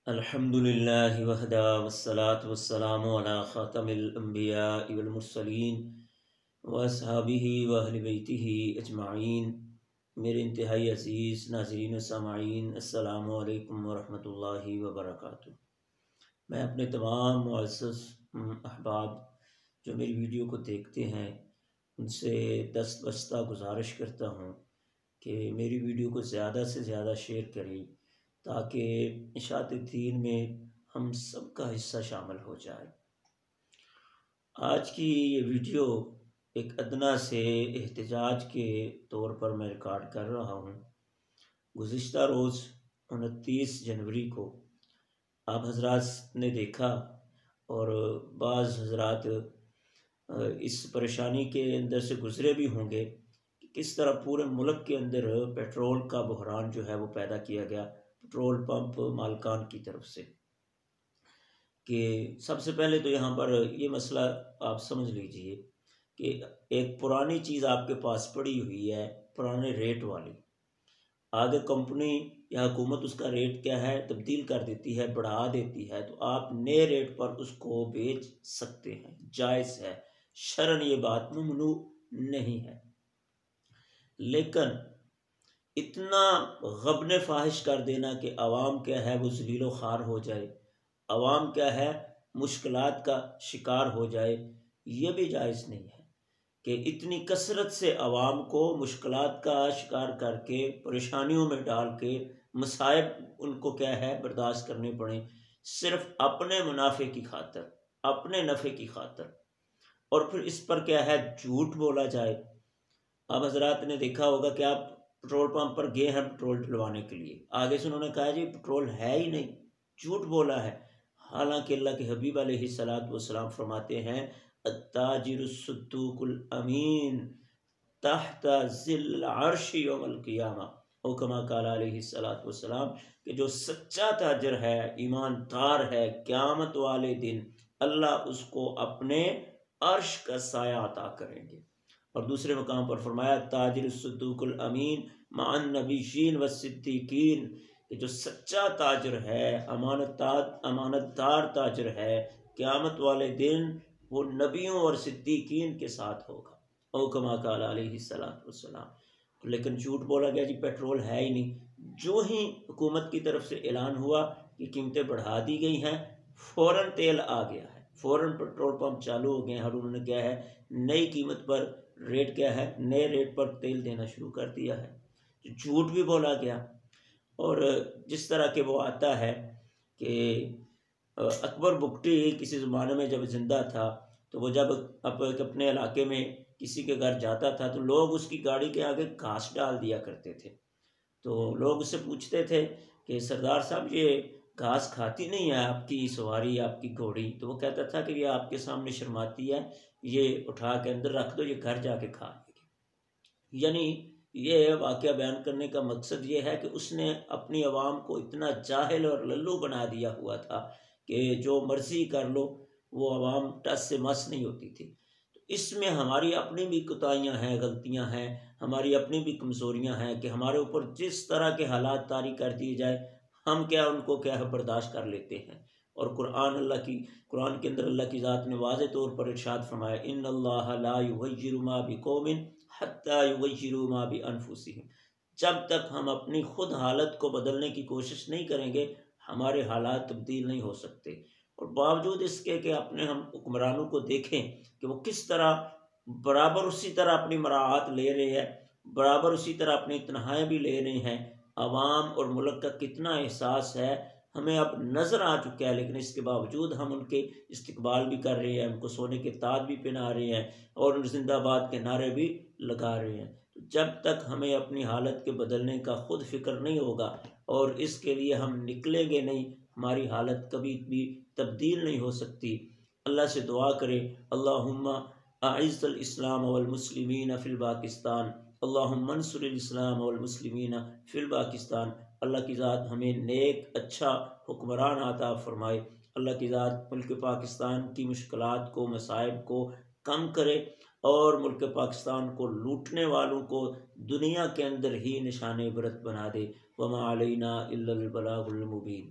الحمدللہ وحدہ والصلاة والسلام علی خاتم الانبیاء والمرسلین واصحابہ واہل بیتہ اجمعین۔ میرے انتہائی عزیز ناظرین و سامعین، السلام علیکم ورحمۃ اللہ وبرکاتہ۔ میں اپنے تمام معزز احباب جو میری ویڈیو کو دیکھتے ہیں ان سے دست بستہ گزارش کرتا ہوں کہ میری ویڈیو کو زیادہ سے زیادہ شیئر کریں تاکہ اشاعت دین میں ہم سب کا حصہ شامل ہو جائے۔ آج کی یہ ویڈیو ایک ادنا سے احتجاج کے طور پر میں ریکارڈ کر رہا ہوں۔ گزشتہ روز 29 جنوری کو آپ حضرات نے دیکھا اور بعض حضرات اس پریشانی کے اندر سے گزرے بھی ہوں گے کہ کس طرح پورے ملک کے اندر پیٹرول کا بحران جو ہے وہ پیدا کیا گیا پیٹرول پمپ مالکان کی طرف سے۔ کہ سب سے پہلے تو یہاں پر یہ مسئلہ آپ سمجھ لیجئے کہ ایک پرانی چیز آپ کے پاس پڑی ہوئی ہے پرانے ریٹ والی، آگے کمپنی یا حکومت اس کا ریٹ کیا ہے تبدیل کر دیتی ہے، بڑھا دیتی ہے، تو آپ نئے ریٹ پر اس کو بیچ سکتے ہیں، جائز ہے، شرعاً یہ بات ممنوع نہیں ہے۔ لیکن اتنا غبن فاحش کر دینا کہ عوام کیا ہے وہ ذلیل و خوار ہو جائے، عوام کیا ہے مشکلات کا شکار ہو جائے، یہ بھی جائز نہیں ہے کہ اتنی کثرت سے عوام کو مشکلات کا شکار کر کے پریشانیوں میں ڈال کے مصائب ان کو کیا ہے برداشت کرنے پڑیں صرف اپنے منافع کی خاطر، اپنے نفع کی خاطر، اور پھر اس پر کیا ہے جھوٹ بولا جائے۔ آپ حضرات نے دیکھا ہوگا کہ آپ پیٹرول پمپ پر گئے ہیں پیٹرول ڈلوانے کے لیے، آگے سے انہوں نے کہا جی پیٹرول ہے ہی نہیں، جھوٹ بولا ہے، حالانکہ اللہ کے حبیب علیہ الصلوۃ والسلام فرماتے ہیں التاجر الصدوق الامین تحت ظل العرش یوم القیامہ، او کما قال علیہ الصلوۃ والسلام، کہ جو سچا تاجر ہے، ایماندار ہے، قیامت والے دن اللہ اس کو اپنے عرش کا سایہ عطا کریں گے۔ اور دوسرے مقام پر فرمایا تاجر الصدوق الامین مع النبیین والصدیقین، کہ جو سچا تاجر ہے، امانت دار تاجر ہے، قیامت والے دن وہ نبیوں اور صدیقین کے ساتھ ہوگا، او کما قال علیہ الصلوۃ والسلام۔ لیکن جھوٹ بولا گیا جی پیٹرول ہے ہی نہیں۔ جو ہی حکومت کی طرف سے اعلان ہوا کہ قیمتیں بڑھا دی گئی ہیں، فوراً تیل آ گیا ہے، فوراً پیٹرول پمپ چالو ہو گئے ہیں اور انہوں نے کیا ہے نئی قیمت پر ریٹ کیا ہے نئے ریٹ پر تیل دینا شروع کر دیا ہے۔ جھوٹ بھی بولا گیا، اور جس طرح کہ وہ آتا ہے کہ اکبر بگٹی کسی زمانے میں جب زندہ تھا تو وہ جب اپنے علاقے میں کسی کے گھر جاتا تھا تو لوگ اس کی گاڑی کے آگے گھاس ڈال دیا کرتے تھے، تو لوگ اس سے پوچھتے تھے کہ سردار صاحب یہ گھاس کھاتی نہیں ہے آپ کی سواری، آپ کی گھوڑی؟ تو وہ کہتا تھا کہ یہ آپ کے سامنے شرماتی ہے، یہ اٹھا کے اندر رکھ دو، یہ گھر جا کے کھا لے گی۔ یعنی یہ واقعہ بیان کرنے کا مقصد یہ ہے کہ اس نے اپنی عوام کو اتنا جاہل اور للو بنا دیا ہوا تھا کہ جو مرضی کر لو، وہ عوام ٹس سے مس نہیں ہوتی تھی۔ تو اس میں ہماری اپنی بھی کوتاہیاں ہیں، غلطیاں ہیں، ہماری اپنی بھی کمزوریاں ہیں کہ ہمارے اوپر جس طرح کے حالات طاری کر دیے جائے ہم کیا ان کو کیا ہے برداشت کر لیتے ہیں۔ اور قرآن کے اندر اللہ کی ذات نے واضح طور پر ارشاد فرمایا ان اللہ لا یغیر ما بقوم حتی یغیروا ما بانفسہم، جب تک ہم اپنی خود حالت کو بدلنے کی کوشش نہیں کریں گے ہمارے حالات تبدیل نہیں ہو سکتے۔ اور باوجود اس کے کہ اپنے ہم حکمرانوں کو دیکھیں کہ وہ کس طرح برابر اسی طرح اپنی مراعات لے رہے ہیں، برابر اسی طرح اپنی تنہائیں بھی لے رہے ہیں، عوام اور ملک کا کتنا احساس ہے ہمیں اب نظر آ چکا ہے، لیکن اس کے باوجود ہم ان کے استقبال بھی کر رہے ہیں، ان کو سونے کے تاج بھی پہنا رہے ہیں اور زندہ آباد کے نعرے بھی لگا رہے ہیں۔ تو جب تک ہمیں اپنی حالت کے بدلنے کا خود فکر نہیں ہوگا اور اس کے لیے ہم نکلیں گے نہیں، ہماری حالت کبھی بھی تبدیل نہیں ہو سکتی۔ اللہ سے دعا کرے اللہم اعز الاسلام والمسلمین فی الپاکستان، اللہم انصر الاسلام والمسلمین فی الپاکستان۔ اللہ کی ذات ہمیں نیک اچھا حکمران عطا فرمائے، اللہ کی ذات ملک پاکستان کی مشکلات کو مصائب کو کم کرے اور ملک پاکستان کو لوٹنے والوں کو دنیا کے اندر ہی نشان عبرت بنا دے۔ وما علینا الا البلاغ المبین۔